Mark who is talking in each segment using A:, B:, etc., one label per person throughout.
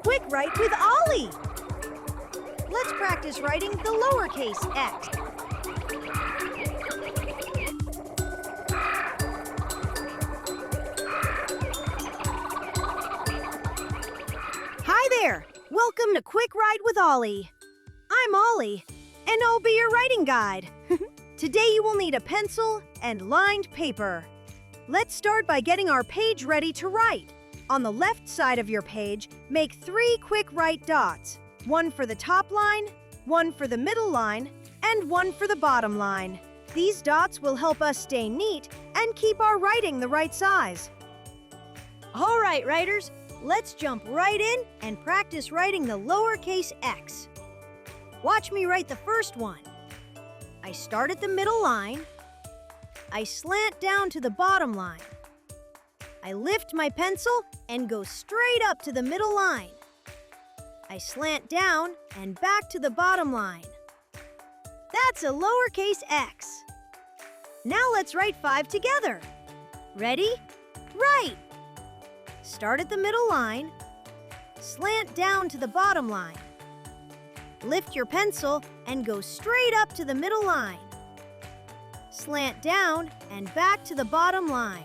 A: Quick Write with Ollie! Let's practice writing the lowercase x. Hi there! Welcome to Quick Write with Ollie. I'm Ollie, and I'll be your writing guide. Today you will need a pencil and lined paper. Let's start by getting our page ready to write. On the left side of your page, make 3 quick write dots. One for the top line, one for the middle line, and one for the bottom line. These dots will help us stay neat and keep our writing the right size. All right, writers, let's jump right in and practice writing the lowercase x. Watch me write the first one. I start at the middle line. I slant down to the bottom line. I lift my pencil and go straight up to the middle line. I slant down and back to the bottom line. That's a lowercase x. Now let's write 5 together. Ready? Write! Start at the middle line. Slant down to the bottom line. Lift your pencil and go straight up to the middle line. Slant down and back to the bottom line.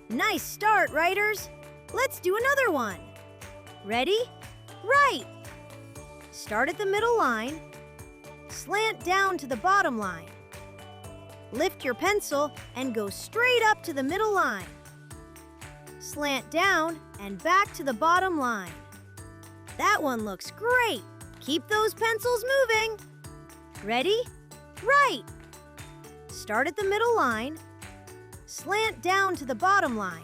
A: Nice start, writers! Let's do another one. Ready? Write! Start at the middle line. Slant down to the bottom line. Lift your pencil and go straight up to the middle line. Slant down and back to the bottom line. That one looks great! Keep those pencils moving. Ready? Write! Start at the middle line. Slant down to the bottom line.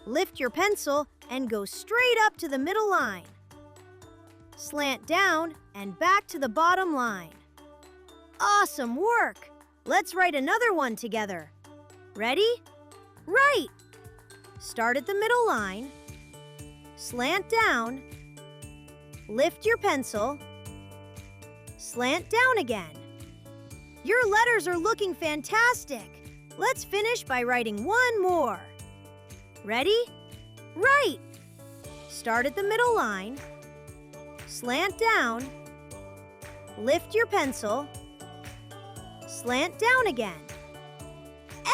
A: Lift your pencil and go straight up to the middle line. Slant down and back to the bottom line. Awesome work! Let's write another one together. Ready? Write! Start at the middle line. Slant down. Lift your pencil. Slant down again. Your letters are looking fantastic. Let's finish by writing one more. Ready? Write! Start at the middle line. Slant down. Lift your pencil. Slant down again.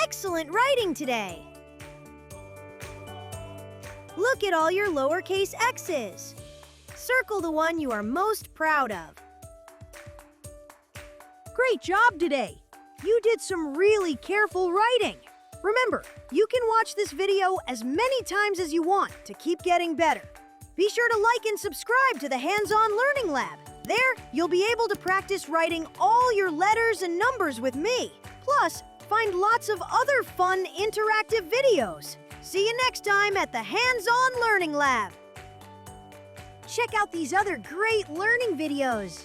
A: Excellent writing today! Look at all your lowercase x's. Circle the one you are most proud of. Great job today! You did some really careful writing. Remember, you can watch this video as many times as you want to keep getting better. Be sure to like and subscribe to the Hands-On Learning Lab. There, you'll be able to practice writing all your letters and numbers with me. Plus, find lots of other fun interactive videos. See you next time at the Hands-On Learning Lab. Check out these other great learning videos.